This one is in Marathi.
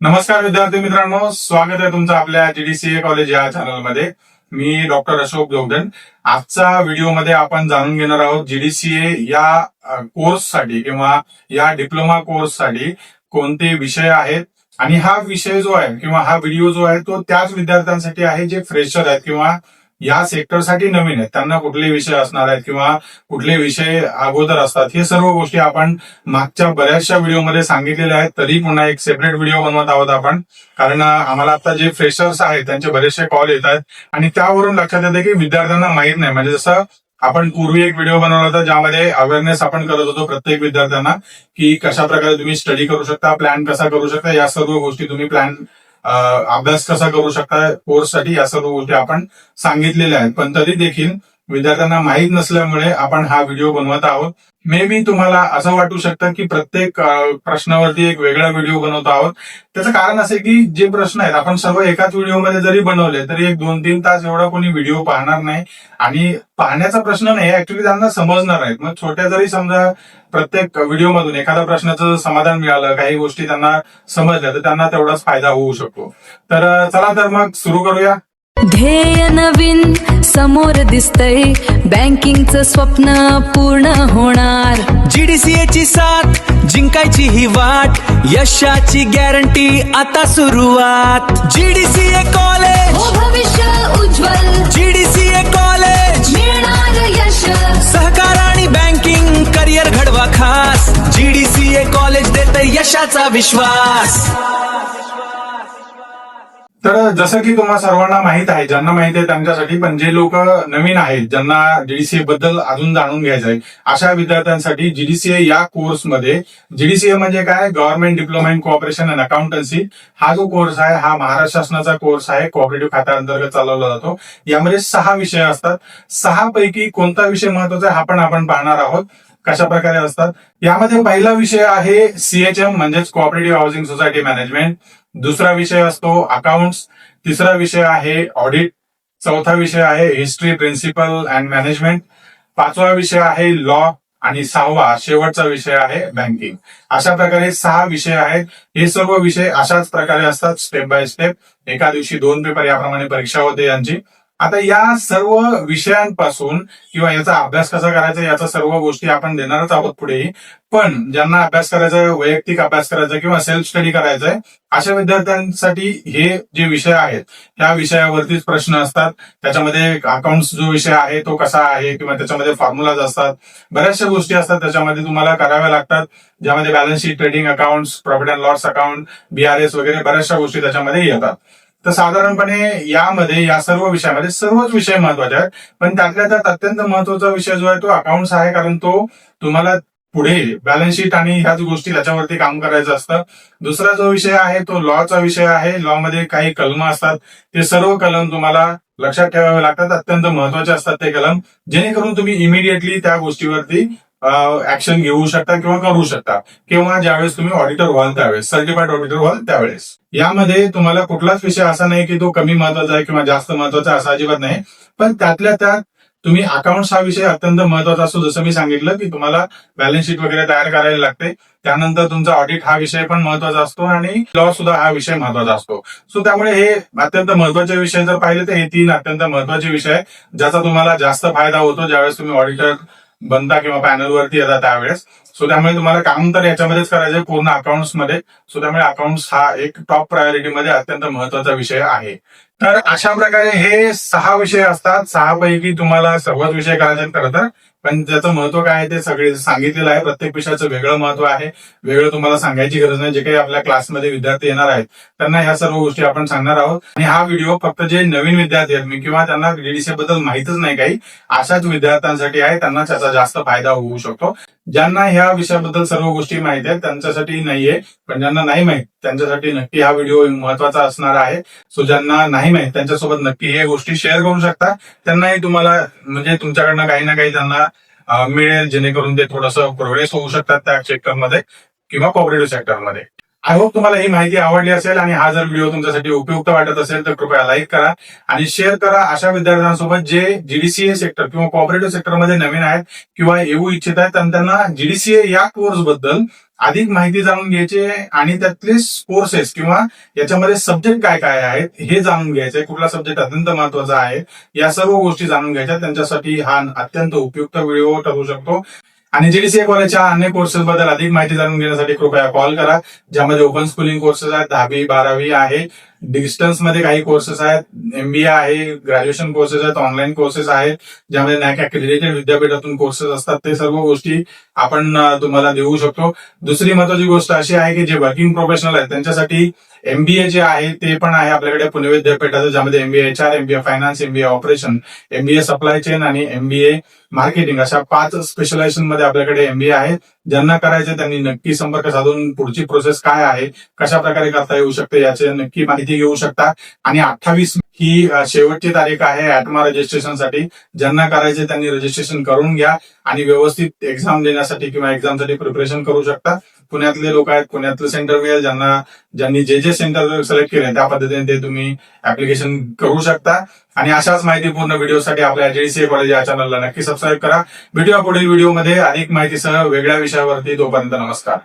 नमस्कार विद्यार्थी मित्रांनो, स्वागत आहे तुमचं आपल्या जीडीसीए कॉलेज या चॅनलमध्ये. मी डॉक्टर अशोक जोगदंड. आजच्या व्हिडिओमध्ये आपण जाणून घेणार आहोत जीडीसीए या कोर्ससाठी किंवा या डिप्लोमा कोर्ससाठी कोणते विषय आहेत. आणि हा विषय जो आहे किंवा हा व्हिडिओ जो आहे तो त्याच विद्यार्थ्यांसाठी आहे जे फ्रेशर आहेत किंवा या सेक्टरसाठी नवीन आहेत. त्यांना कुठले विषय असणार आहेत किंवा कुठले विषय अगोदर असतात, हे सर्व गोष्टी आपण मागच्या बऱ्याचशा व्हिडिओमध्ये सांगितलेल्या आहेत. तरी पुन्हा एक सेपरेट व्हिडिओ बनवत आहोत आपण, कारण आम्हाला आता जे फ्रेशर्स आहेत त्यांचे बरेचसे कॉल येत आहेत आणि त्यावरून लक्षात येते की विद्यार्थ्यांना माहीत नाही. म्हणजे जसं आपण पूर्वी एक व्हिडिओ बनवला होता ज्यामध्ये अवेअरनेस आपण करत होतो प्रत्येक विद्यार्थ्यांना की कशा प्रकारे तुम्ही स्टडी करू शकता, प्लॅन कसा करू शकता, या सर्व गोष्टी तुम्ही अभ्यास कसा करू शकता कोर्ससाठी, या सर्व गोष्टी आपण सांगितलेल्या आहेत. पण तरी देखील विद्यार्थ्यांना माहीत नसल्यामुळे आपण हा व्हिडिओ बनवत आहोत. मे बी तुम्हाला असं वाटू शकतं की प्रत्येक प्रश्नावरती एक वेगळा व्हिडिओ बनवतो आहोत. त्याचं कारण असे की जे प्रश्न आहेत आपण सर्व एकाच व्हिडिओमध्ये जरी बनवले तरी एक 2-3 तास एवढा कोणी व्हिडिओ पाहणार नाही. आणि पाहण्याचा प्रश्न नाही, ऍक्च्युली त्यांना समजणार आहेत. मग छोट्या जरी समजा प्रत्येक व्हिडिओमधून एखाद्या प्रश्नाचं समाधान मिळालं, काही गोष्टी त्यांना समजल्या, तर त्यांना तेवढाच फायदा होऊ शकतो. तर चला तर मग सुरू करूया. ध्येय नवीन समोर दिसतंय, बँकिंगचं स्वप्न पूर्ण होणार. जीडीसीए ची साथ जिंकायची ही वाट, यशाची गॅरंटी आता सुरुवात. जीडीसीए कॉलेज हो भविष्य उज्ज्वल, जीडीसीए कॉलेज मिळणार यश. सहकार आणि बँकिंग करिअर घडवा खास. जीडीसीए कॉलेज देत यशाचा विश्वास. तर जसं की तुम्हाला सर्वांना माहित आहे, ज्यांना माहित आहे त्यांच्यासाठी, पण जे लोक नवीन आहेत ज्यांना जीडीसीए बद्दल अजून जाणून घ्यायचं आहे अशा विद्यार्थ्यांसाठी जीडीसीए या कोर्समध्ये, जीडीसीए म्हणजे काय, government diploma in cooperation and accountancy, हा जो कोर्स आहे हा महाराष्ट्र शासनाचा कोर्स आहे. कोऑपरेटिव्ह खात्याअंतर्गत चालवला जातो. यामध्ये 6 विषय असतात. 6 पैकी कोणता विषय महत्वाचा आहे हा पण आपण पाहणार आहोत. कशा प्रकारे असतात यामध्ये. पहिला विषय आहे सीएचएम म्हणजेच कोऑपरेटिव्ह हाऊसिंग सोसायटी मॅनेजमेंट. दुसरा विषय असतो अकाउंट्स. तिसरा विषय आहे ऑडिट. चौथा विषय आहे हिस्ट्री, प्रिन्सिपल अँड मॅनेजमेंट. 5वा विषय आहे लॉ. आणि 6वा शेवटचा विषय आहे बँकिंग. अशा प्रकारे 6 विषय आहेत. हे सर्व विषय अशाच प्रकारे असतात, स्टेप बाय स्टेप. एका दिवशी 2 पेपर याप्रमाणे परीक्षा होते यांची. आता या सर्व विषयांपासून किंवा याचा अभ्यास कसा करायचा याचा सर्व गोष्टी आपण देणारच आहोत पुढेही. पण ज्यांना अभ्यास करायचा आहे, वैयक्तिक अभ्यास करायचा किंवा सेल्फ स्टडी करायचा आहे, अशा विद्यार्थ्यांसाठी हे जे विषय आहेत त्या विषयावरतीच प्रश्न असतात. त्याच्यामध्ये अकाउंट्स जो विषय आहे तो कसा आहे किंवा त्याच्यामध्ये फॉर्म्युलाज असतात, बऱ्याचशा गोष्टी असतात त्याच्यामध्ये तुम्हाला कराव्या लागतात, ज्यामध्ये balance sheet, trading accounts, profit and loss account, BRS वगैरे बऱ्याचशा गोष्टी त्याच्यामध्ये येतात. तर साधारणपणे यामध्ये या सर्व विषयामध्ये सर्वच विषय महत्वाचे आहेत. पण त्यातल्या त्यात अत्यंत महत्वाचा विषय जो आहे तो अकाउंट्स आहे, कारण तो तुम्हाला पुढे बॅलन्स शीट आणि ह्याच गोष्टी त्याच्यावरती काम करायचं असतं. दुसरा जो विषय आहे तो लॉचा विषय आहे. लॉ मध्ये काही कलम असतात, ते सर्व कलम तुम्हाला लक्षात ठेवावे लागतात. अत्यंत महत्वाचे असतात ते कलम, जेणेकरून तुम्ही इमिडिएटली त्या गोष्टीवरती ऍक्शन घेऊ शकता किंवा करू शकता, किंवा ज्यावेळेस तुम्ही ऑडिटर व्हाल त्यावेळेस, सर्टिफाईड ऑडिटर व्हाल त्यावेळेस. यामध्ये तुम्हाला कुठलाच विषय असा नाही की तो कमी महत्वाचा आहे किंवा जास्त महत्वाचा आहे, असा अजिबात नाही. पण त्यातल्या त्यात तुम्ही अकाउंट्स हा विषय अत्यंत महत्वाचा असतो. जसं मी सांगितलं की तुम्हाला बॅलन्स शीट वगैरे तयार करायला लागते. त्यानंतर तुमचा ऑडिट हा विषय पण महत्वाचा असतो आणि लॉ सुद्धा हा विषय महत्वाचा असतो. सो त्यामुळे हे अत्यंत महत्वाचे विषय जर पाहिले तर हे 3 अत्यंत महत्वाचे विषय आहे, ज्याचा तुम्हाला जास्त फायदा होतो ज्यावेळेस तुम्ही ऑडिटर बनता किंवा पॅनलवरती येतात त्यावेळेस. सो त्यामुळे तुम्हाला काम तर याच्यामध्येच करायचंय, पूर्ण अकाउंट्स मध्ये. सो त्यामुळे अकाउंट्स हा एक टॉप प्रायोरिटीमध्ये अत्यंत महत्वाचा विषय आहे. तर अशा प्रकारे हे 6 विषय असतात. 6 पैकी तुम्हाला सर्वच विषय करायचे खरं तर, पण त्याचं महत्व काय आहे ते सगळे सांगितलेलं आहे. प्रत्येक विषयाचं वेगळं महत्व आहे, वेगळं तुम्हाला सांगायची गरज नाही. जे काही आपल्या क्लासमध्ये विद्यार्थी येणार आहेत त्यांना ह्या सर्व गोष्टी आपण सांगणार आहोत. आणि हा व्हिडिओ फक्त जे नवीन विद्यार्थी आहेत किंवा त्यांना जीडीसीए बद्दल माहितच नाही काही, अशाच विद्यार्थ्यांसाठी आहे. त्यांना त्याचा जास्त फायदा होऊ शकतो. ज्यांना ह्या विषयाबद्दल सर्व गोष्टी माहिती आहेत त्यांच्यासाठी नाहीये, पण ज्यांना नाही माहित त्यांच्यासाठी नक्की हा व्हिडिओ महत्वाचा असणार आहे. सो ज्यांना नाही माहित त्यांच्यासोबत नक्की हे गोष्टी शेअर करू शकता. त्यांनाही तुम्हाला म्हणजे तुमच्याकडनं काही ना काही त्यांना मिळेल, जेणेकरून ते थोडंसं प्रोग्रेस होऊ शकतात त्या सेक्टरमध्ये किंवा कोऑपरेटिव्ह सेक्टरमध्ये. आय होप तुम्हाला ही माहिती आवडली असेल आणि हा जर व्हिडिओ तुमच्यासाठी उपयुक्त वाटत असेल तर कृपया लाईक करा आणि शेअर करा अशा विद्यार्थ्यांसोबत जे जीडीसीए सेक्टर किंवा कोऑपरेटिव्ह सेक्टरमध्ये नवीन आहेत किंवा येऊ इच्छित आहेत आणि त्यांना जीडीसीए या कोर्स बद्दल अधिक माहिती जाणून घ्यायची आहे आणि त्यातले कोर्सेस किंवा याच्यामध्ये सब्जेक्ट काय काय आहेत हे जाणून घ्यायचंय, कुठला सब्जेक्ट अत्यंत महत्वाचा आहे, या सर्व गोष्टी जाणून घ्यायच्या. त्यांच्यासाठी हा अत्यंत उपयुक्त व्हिडिओ ठरू शकतो. आणि जीडीसीए कॉलेजच्या अन्य कोर्सेस बद्दल अधिक माहिती जाणून घेण्यासाठी कृपया कॉल करा, ज्यामध्ये ओपन स्कूलिंग कोर्सेस आहेत, 10वी 12वी आहे, डिस्टन्स मध्ये काही कोर्सेस आहेत, एमबीए आहे, ग्रॅज्युएशन कोर्सेस आहेत, ऑनलाईन कोर्सेस आहेत, ज्यामध्ये नॅक अक्रेडिटेड विद्यापीठातून कोर्सेस असतात. ते सर्व गोष्टी आपण तुम्हाला देऊ शकतो. दुसरी महत्वाची गोष्ट अशी आहे की जे वर्किंग प्रोफेशनल आहेत त्यांच्यासाठी एमबीए जे आहे ते पण आहे आपल्याकडे पुणे विद्यापीठाचं, ज्यामध्ये MBA HR, MBA finance, MBA operation, MBA supply chain आणि एमबीए मार्केटिंग अशा 5 स्पेशलायझेशन मध्ये आपल्याकडे एमबीए आहे. ज्यांना करायचे त्यांनी नक्की संपर्क साधून पुढची प्रोसेस काय आहे, कशा प्रकारे करता येऊ शकते याची नक्की माहिती घेऊ शकता. आणि 28 ही शेवटची तारीख आहे ऍटमा रजिस्ट्रेशनसाठी. ज्यांना करायचे त्यांनी रजिस्ट्रेशन करून घ्या आणि व्यवस्थित एक्झाम देण्यासाठी किंवा एक्झामसाठी प्रिपरेशन करू शकता. पुण्यातले लोक आहेत, पुण्यातलं सेंटर मिळेल. ज्यांनी जे सेंटर सिलेक्ट केले त्या पद्धतीने ते तुम्ही ऍप्लिकेशन करू शकता. आणि अशाच माहितीपूर्ण व्हिडिओसाठी आपल्या जीडीसीए कॉलेज या चॅनलला नक्की सबस्क्राईब करा. भेटूया पुढील व्हिडिओमध्ये अधिक माहितीसह वेगळ्या विषयावरती. तोपर्यंत नमस्कार.